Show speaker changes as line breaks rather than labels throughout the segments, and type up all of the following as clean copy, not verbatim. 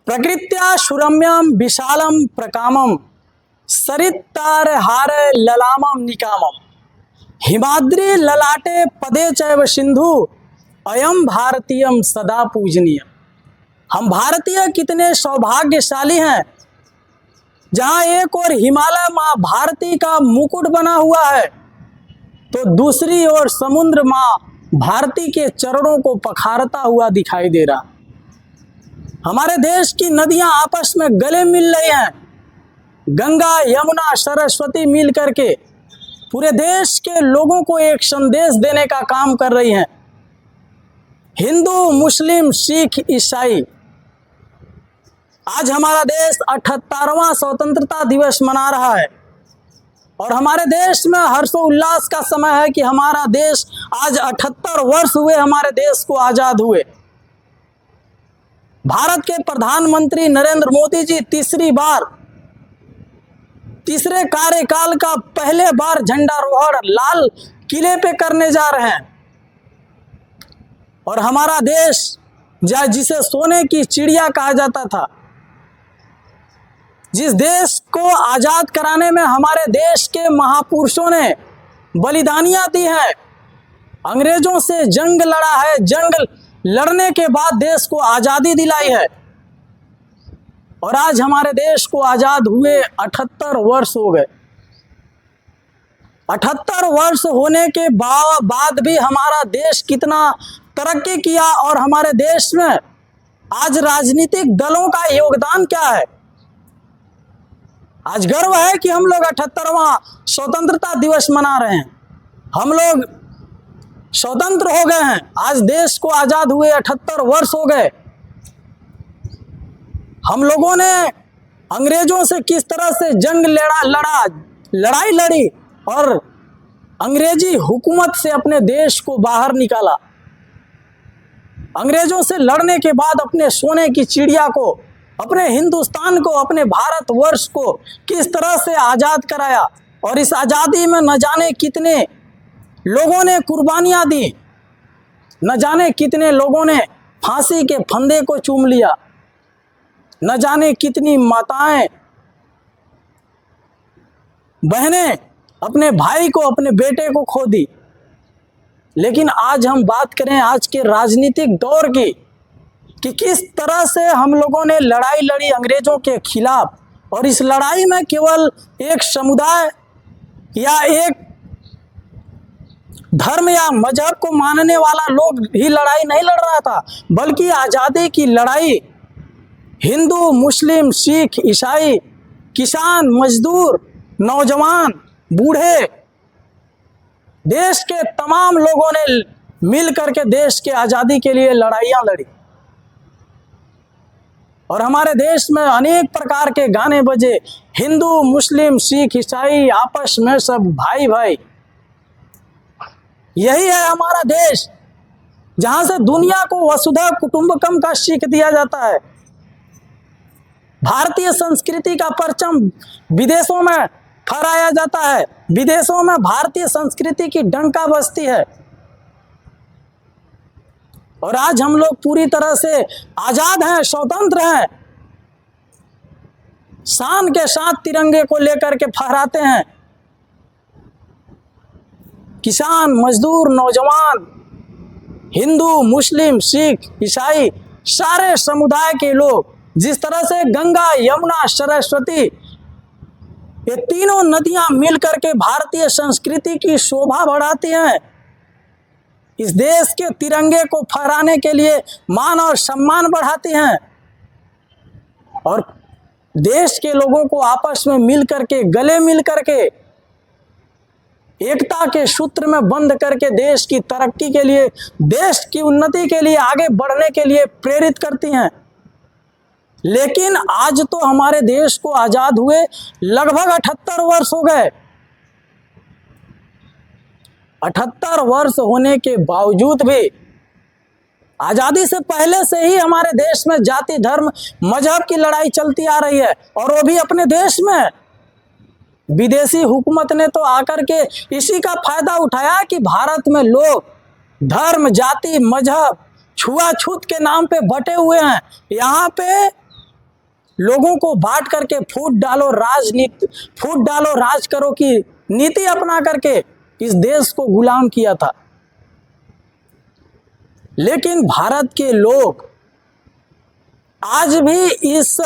प्रकृत्या सुरम्यम विशालम प्रकामम सरितार हार ललामम निकामम हिमाद्री ललाटे पदे चैव सिंधु अयम भारतीयम सदा पूजनीय। हम भारतीय कितने सौभाग्यशाली हैं, जहाँ एक और हिमालय माँ भारती का मुकुट बना हुआ है तो दूसरी ओर समुद्र माँ भारती के चरणों को पखारता हुआ दिखाई दे रहा। हमारे देश की नदियां आपस में गले मिल रही हैं। गंगा यमुना सरस्वती मिल करके पूरे देश के लोगों को एक संदेश देने का काम कर रही हैं। हिंदू मुस्लिम सिख ईसाई, आज हमारा देश 78वां स्वतंत्रता दिवस मना रहा है और हमारे देश में हर्षोल्लास का समय है कि हमारा देश आज 78 वर्ष हुए हमारे देश को आजाद हुए। भारत के प्रधानमंत्री नरेंद्र मोदी जी तीसरे कार्यकाल का पहले बार झंडारोहण लाल किले पे करने जा रहे हैं और हमारा देश जिसे सोने की चिड़िया कहा जाता था, जिस देश को आजाद कराने में हमारे देश के महापुरुषों ने बलिदानियां दी हैं, अंग्रेजों से जंग लड़ा है, जंग लड़ने के बाद देश को आजादी दिलाई है और आज हमारे देश को आजाद हुए 78 वर्ष हो गए। 78 वर्ष होने के बाद भी हमारा देश कितना तरक्की किया और हमारे देश में आज राजनीतिक दलों का योगदान क्या है। आज गर्व है कि हम लोग 78वां स्वतंत्रता दिवस मना रहे हैं। हम लोग स्वतंत्र हो गए हैं, आज देश को आजाद हुए 78 वर्ष हो गए। हम लोगों ने अंग्रेजों से किस तरह से जंग लड़ाई लड़ी और अंग्रेजी हुकूमत से अपने देश को बाहर निकाला। अंग्रेजों से लड़ने के बाद अपने सोने की चिड़िया को, अपने हिंदुस्तान को, अपने भारतवर्ष को किस तरह से आज़ाद कराया और इस आज़ादी में न जाने कितने लोगों ने कुर्बानियां दी, न जाने कितने लोगों ने फांसी के फंदे को चूम लिया, न जाने कितनी माताएं बहनें अपने भाई को, अपने बेटे को खो दी। लेकिन आज हम बात करें आज के राजनीतिक दौर की कि किस तरह से हम लोगों ने लड़ाई लड़ी अंग्रेजों के खिलाफ और इस लड़ाई में केवल एक समुदाय या एक धर्म या मजहब को मानने वाला लोग ही लड़ाई नहीं लड़ रहा था, बल्कि आज़ादी की लड़ाई हिंदू मुस्लिम सिख ईसाई, किसान मजदूर, नौजवान बूढ़े, देश के तमाम लोगों ने मिल करके देश के आज़ादी के लिए लड़ाइयाँ लड़ी और हमारे देश में अनेक प्रकार के गाने बजे। हिंदू मुस्लिम सिख ईसाई आपस में सब भाई भाई। यही है हमारा देश, जहां से दुनिया को वसुधा कुटुंबकम का सीख दिया जाता है। भारतीय संस्कृति का परचम विदेशों में फहराया जाता है, विदेशों में भारतीय संस्कृति की डंका बजती है और आज हम लोग पूरी तरह से आजाद हैं, स्वतंत्र हैं, शान के साथ तिरंगे को लेकर के फहराते हैं। किसान मजदूर नौजवान, हिंदू मुस्लिम सिख ईसाई, सारे समुदाय के लोग जिस तरह से गंगा यमुना सरस्वती ये तीनों नदियां मिल करके भारतीय संस्कृति की शोभा बढ़ाती हैं, इस देश के तिरंगे को फहराने के लिए मान और सम्मान बढ़ाती हैं और देश के लोगों को आपस में मिल करके, गले मिल करके, एकता के सूत्र में बंध करके देश की तरक्की के लिए, देश की उन्नति के लिए, आगे बढ़ने के लिए प्रेरित करती हैं। लेकिन आज तो हमारे देश को आजाद हुए लगभग 78 वर्ष हो गए। 78 वर्ष होने के बावजूद भी आजादी से पहले से ही हमारे देश में जाति धर्म मजहब की लड़ाई चलती आ रही है और वो भी अपने देश में। विदेशी हुकूमत ने तो आकर के इसी का फायदा उठाया कि भारत में लोग धर्म जाति मजहब छुआछूत के नाम पे बटे हुए हैं। यहाँ पे लोगों को बांट करके फूट डालो राज करो की नीति अपना करके इस देश को गुलाम किया था। लेकिन भारत के लोग आज भी इस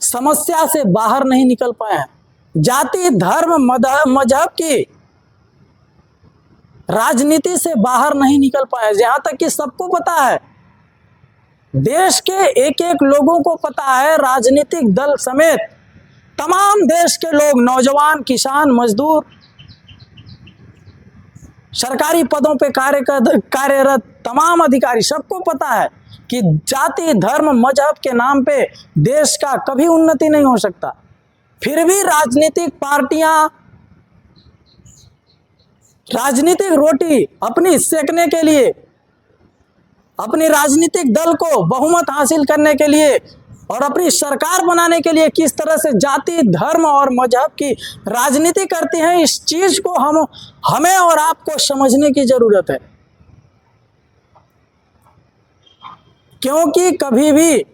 समस्या से बाहर नहीं निकल पाए हैं। जाति, धर्म, मजहब की राजनीति से बाहर नहीं निकल पाए। जहां तक कि सबको पता है, देश के एक एक लोगों को पता है, राजनीतिक दल समेत तमाम देश के लोग, नौजवान, किसान, मजदूर, सरकारी पदों पे कार्यरत तमाम अधिकारी, सबको पता है कि जाति, धर्म, मजहब के नाम पे देश का कभी उन्नति नहीं हो सकता। फिर भी राजनीतिक पार्टियां राजनीतिक रोटी अपनी सेकने के लिए, अपनी राजनीतिक दल को बहुमत हासिल करने के लिए और अपनी सरकार बनाने के लिए किस तरह से जाति, धर्म और मजहब की राजनीति करती हैं, इस चीज को हमें और आपको समझने की जरूरत है। क्योंकि कभी भी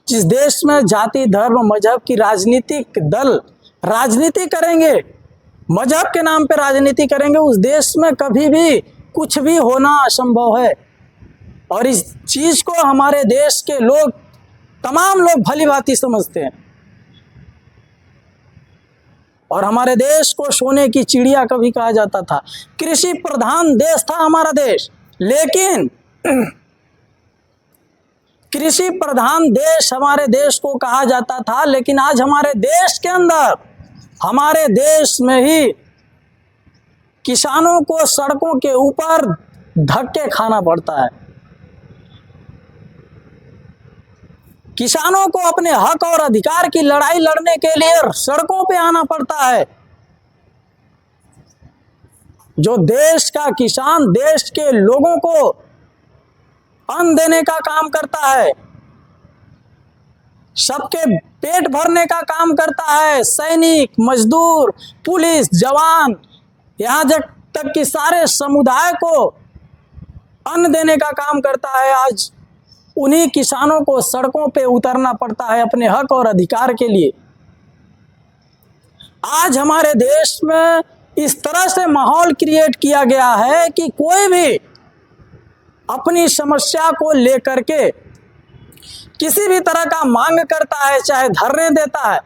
जिस देश में जाति, धर्म, मजहब की राजनीतिक दल राजनीति करेंगे, मजहब के नाम पे राजनीति करेंगे, उस देश में कभी भी कुछ भी होना असंभव है। और इस चीज को हमारे देश के लोग, तमाम लोग भली भांति समझते हैं। और हमारे देश को सोने की चिड़िया कभी कहा जाता था। कृषि प्रधान देश था हमारा देश, लेकिन कृषि प्रधान देश हमारे देश को कहा जाता था, लेकिन आज हमारे देश के अंदर, हमारे देश में ही किसानों को सड़कों के ऊपर धक्के खाना पड़ता है। किसानों को अपने हक और अधिकार की लड़ाई लड़ने के लिए सड़कों पे आना पड़ता है। जो देश का किसान देश के लोगों को अन्न देने का काम करता है, सबके पेट भरने का काम करता है, सैनिक, मजदूर, पुलिस, जवान, यहाँ तक कि सारे समुदाय को अन्न देने का काम करता है, आज उन्हीं किसानों को सड़कों पे उतरना पड़ता है अपने हक और अधिकार के लिए। आज हमारे देश में इस तरह से माहौल क्रिएट किया गया है कि कोई भी अपनी समस्या को लेकर के किसी भी तरह का मांग करता है, चाहे धरने देता है।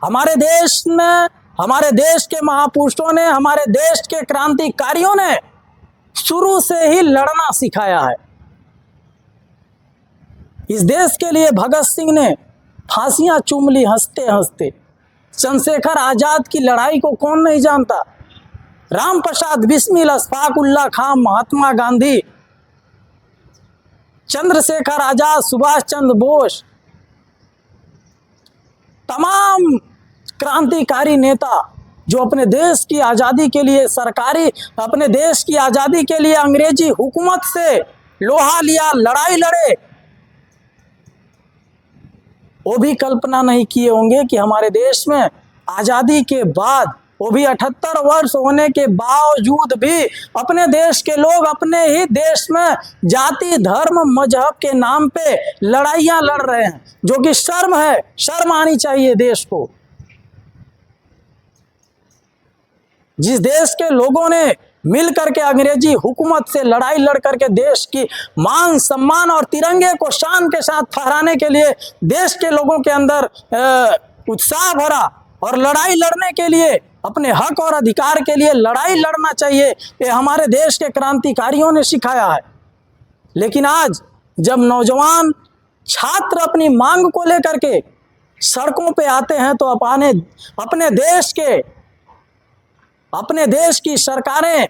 हमारे देश में, हमारे देश के महापुरुषों ने, हमारे देश के क्रांतिकारियों ने शुरू से ही लड़ना सिखाया है। इस देश के लिए भगत सिंह ने फांसियां चूम ली हंसते हंसते। चंद्रशेखर आजाद की लड़ाई को कौन नहीं जानता। राम प्रसाद बिस्मिल, अशफाक उल्लाह खां, महात्मा गांधी, चंद्रशेखर आजाद, सुभाष चंद्र बोस, तमाम क्रांतिकारी नेता जो अपने देश की आज़ादी के लिए अपने देश की आज़ादी के लिए अंग्रेजी हुकूमत से लोहा लिया, लड़ाई लड़े, वो भी कल्पना नहीं किए होंगे कि हमारे देश में आज़ादी के बाद, वो भी 78 वर्ष होने के बावजूद भी अपने देश के लोग अपने ही देश में जाति, धर्म, मजहब के नाम पे लड़ाइयाँ लड़ रहे हैं, जो कि शर्म है। शर्म आनी चाहिए देश को। जिस देश के लोगों ने मिल करके अंग्रेजी हुकूमत से लड़ाई लड़ करके देश की मान सम्मान और तिरंगे को शान के साथ फहराने के लिए देश के लोगों के अंदर उत्साह भरा और लड़ाई लड़ने के लिए, अपने हक और अधिकार के लिए लड़ाई लड़ना चाहिए, ये हमारे देश के क्रांतिकारियों ने सिखाया है। लेकिन आज जब नौजवान छात्र अपनी मांग को लेकर के सड़कों पे आते हैं तो अपने देश की सरकारें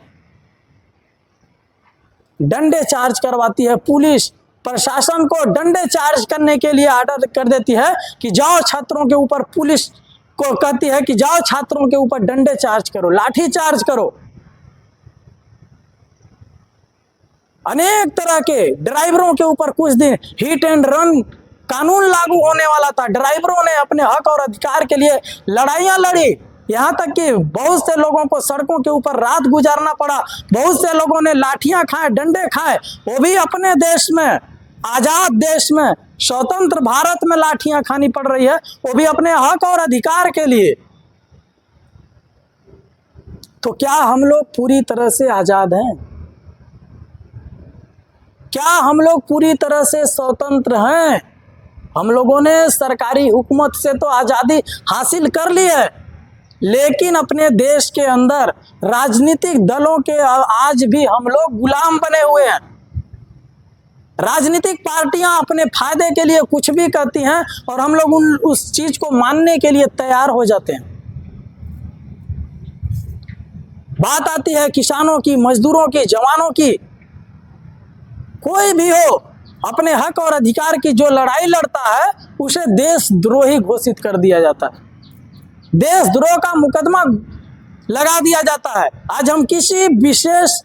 डंडे चार्ज करवाती है। पुलिस प्रशासन को डंडे चार्ज करने के लिए आर्डर कर देती है कि जाओ छात्रों के ऊपर, पुलिस को कहती है कि जाओ छात्रों के ऊपर डंडे चार्ज करो, लाठी चार्ज करो। अनेक तरह के ड्राइवरों के ऊपर कुछ दिन हिट एंड रन कानून लागू होने वाला था। ड्राइवरों ने अपने हक और अधिकार के लिए लड़ाइयां लड़ी, यहाँ तक कि बहुत से लोगों को सड़कों के ऊपर रात गुजारना पड़ा, बहुत से लोगों ने लाठियां खाए, डंडे खाए, वो भी अपने देश में, आजाद देश में, स्वतंत्र भारत में लाठियां खानी पड़ रही है, वो भी अपने हक और अधिकार के लिए। तो क्या हम लोग पूरी तरह से आजाद हैं? क्या हम लोग पूरी तरह से स्वतंत्र हैं? हम लोगों ने सरकारी हुकूमत से तो आजादी हासिल कर ली है, लेकिन अपने देश के अंदर राजनीतिक दलों के आज भी हम लोग गुलाम बने हुए हैं। राजनीतिक पार्टियां अपने फायदे के लिए कुछ भी करती हैं और हम लोग उस चीज को मानने के लिए तैयार हो जाते हैं। बात आती है किसानों की, मजदूरों की, जवानों की, कोई भी हो, अपने हक और अधिकार की जो लड़ाई लड़ता है उसे देशद्रोही घोषित कर दिया जाता है, देशद्रोह का मुकदमा लगा दिया जाता है। आज हम किसी विशेष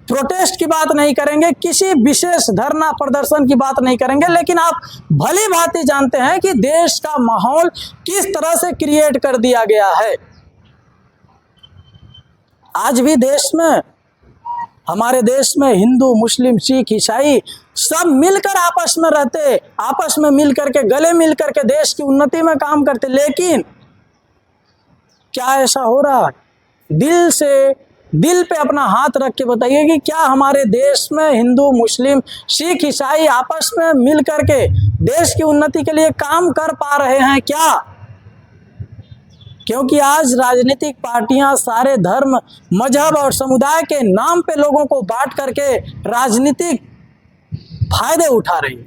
प्रोटेस्ट की बात नहीं करेंगे, किसी विशेष धरना प्रदर्शन की बात नहीं करेंगे, लेकिन आप भली भांति जानते हैं कि देश का माहौल किस तरह से क्रिएट कर दिया गया है। आज भी देश में, हमारे देश में हिंदू, मुस्लिम, सिख, ईसाई सब मिलकर आपस में रहते, आपस में मिलकर के, गले मिलकर के देश की उन्नति में काम करते। लेकिन क्या ऐसा हो रहा है? दिल पे अपना हाथ रख के बताइए कि क्या हमारे देश में हिंदू, मुस्लिम, सिख, ईसाई आपस में मिल करके देश की उन्नति के लिए काम कर पा रहे हैं क्या? क्योंकि आज राजनीतिक पार्टियां सारे धर्म, मजहब और समुदाय के नाम पे लोगों को बांट करके राजनीतिक फायदे उठा रही है।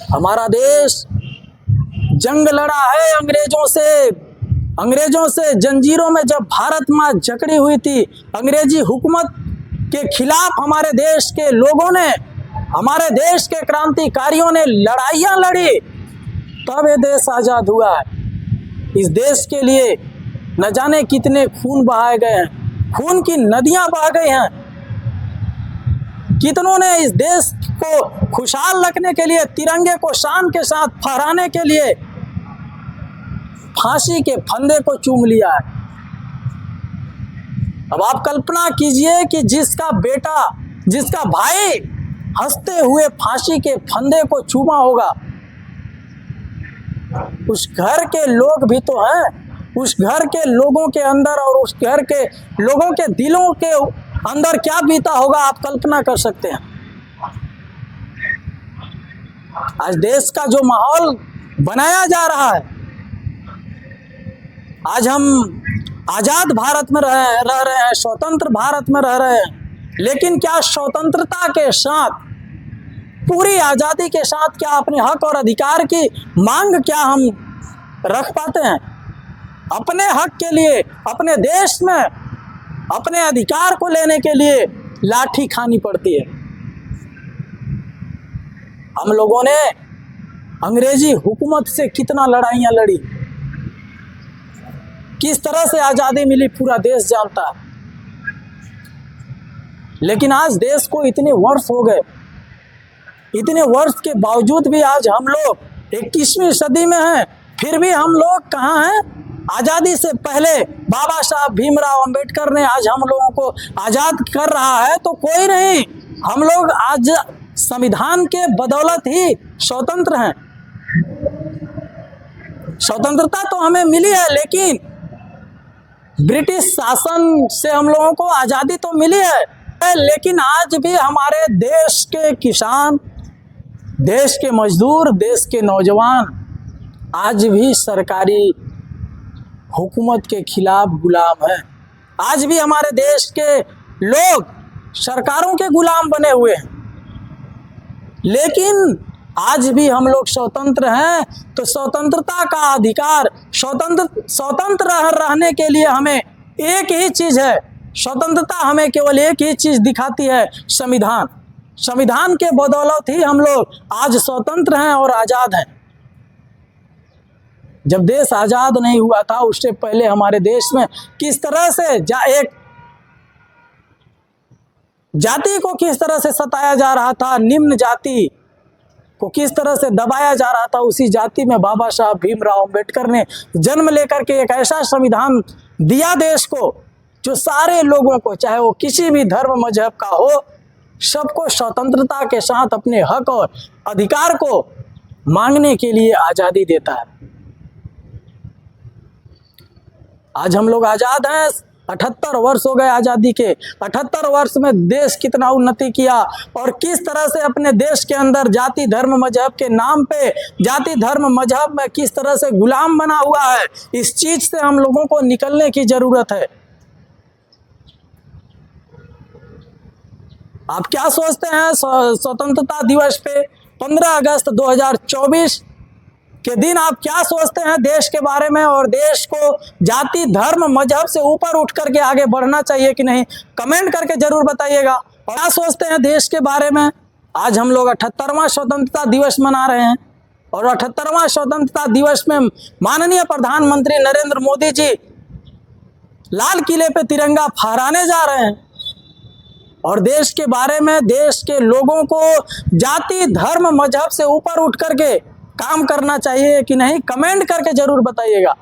हमारा देश जंग लड़ा है अंग्रेजों से जंजीरों में। जब भारत माँ जकड़ी हुई थी अंग्रेजी हुकूमत के खिलाफ, हमारे देश के लोगों ने, हमारे देश के क्रांतिकारियों ने लड़ाइयाँ लड़ी, तब ये देश आज़ाद हुआ है। इस देश के लिए न जाने कितने खून बहाए गए हैं, खून की नदियाँ बह गई हैं। कितनों ने इस देश को खुशहाल रखने के लिए, तिरंगे को शान के साथ फहराने के लिए फांसी के फंदे को चूम लिया है। अब आप कल्पना कीजिए कि जिसका बेटा, जिसका भाई हंसते हुए फांसी के फंदे को चूमा होगा, उस घर के लोग भी तो हैं, उस घर के लोगों के अंदर और उस घर के लोगों के दिलों के अंदर क्या बीता होगा, आप कल्पना कर सकते हैं। आज देश का जो माहौल बनाया जा रहा है, आज हम आजाद भारत में रह रहे हैं, स्वतंत्र भारत में रह रहे हैं, लेकिन क्या स्वतंत्रता के साथ, पूरी आज़ादी के साथ क्या अपने हक और अधिकार की मांग क्या हम रख पाते हैं? अपने हक के लिए, अपने देश में अपने अधिकार को लेने के लिए लाठी खानी पड़ती है। हम लोगों ने अंग्रेजी हुकूमत से कितना लड़ाइयाँ लड़ी, किस तरह से आज़ादी मिली पूरा देश जानता है। लेकिन आज देश को इतने वर्ष हो गए, इतने वर्ष के बावजूद भी आज हम लोग 21वीं सदी में हैं, फिर भी हम लोग कहाँ हैं? आज़ादी से पहले बाबा साहब भीमराव अंबेडकर ने आज हम लोगों को आज़ाद कर रहा है तो कोई नहीं, हम लोग आज संविधान के बदौलत ही स्वतंत्र हैं। स्वतंत्रता तो हमें मिली है, लेकिन ब्रिटिश शासन से हम लोगों को आज़ादी तो मिली है, लेकिन आज भी हमारे देश के किसान, देश के मजदूर, देश के नौजवान आज भी सरकारी हुकूमत के खिलाफ गुलाम हैं। आज भी हमारे देश के लोग सरकारों के गुलाम बने हुए हैं। लेकिन आज भी हम लोग स्वतंत्र हैं, तो स्वतंत्रता का अधिकार, स्वतंत्र रहने के लिए हमें एक ही चीज़ है, स्वतंत्रता हमें केवल एक ही चीज़ दिखाती है, संविधान। संविधान के बदौलत ही हम लोग आज स्वतंत्र हैं और आज़ाद हैं। जब देश आज़ाद नहीं हुआ था, उससे पहले हमारे देश में किस तरह से एक जाति को किस तरह से सताया जा रहा था, निम्न जाति को किस तरह से दबाया जा रहा था, उसी जाति में बाबा साहब भीमराव अंबेडकर ने जन्म लेकर के एक ऐसा संविधान दिया देश को जो सारे लोगों को, चाहे वो किसी भी धर्म मजहब का हो, सबको स्वतंत्रता के साथ अपने हक और अधिकार को मांगने के लिए आज़ादी देता है। आज हम लोग आज़ाद हैं, 78 वर्ष हो गए आज़ादी के। 78 वर्ष में देश कितना उन्नति किया और किस तरह से अपने देश के अंदर जाति धर्म मजहब के नाम पे, जाति धर्म मजहब में किस तरह से गुलाम बना हुआ है, इस चीज से हम लोगों को निकलने की जरूरत है। आप क्या सोचते हैं स्वतंत्रता दिवस पे 15 अगस्त 2024 के दिन आप क्या सोचते हैं देश के बारे में, और देश को जाति धर्म मजहब से ऊपर उठ करके आगे बढ़ना चाहिए कि नहीं? कमेंट करके जरूर बताइएगा। और क्या सोचते हैं देश के बारे में? आज हम लोग 78वां स्वतंत्रता दिवस मना रहे हैं और 78वां स्वतंत्रता दिवस में माननीय प्रधानमंत्री नरेंद्र मोदी जी लाल किले पे तिरंगा फहराने जा रहे हैं। और देश के बारे में, देश के लोगों को जाति धर्म मजहब से ऊपर उठ करके काम करना चाहिए कि नहीं? कमेंट करके जरूर बताइएगा।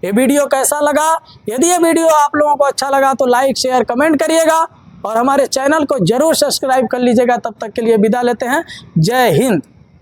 ये वीडियो कैसा लगा? यदि ये वीडियो आप लोगों को अच्छा लगा तो लाइक शेयर कमेंट करिएगा और हमारे चैनल को जरूर सब्सक्राइब कर लीजिएगा। तब तक के लिए विदा लेते हैं। जय हिंद।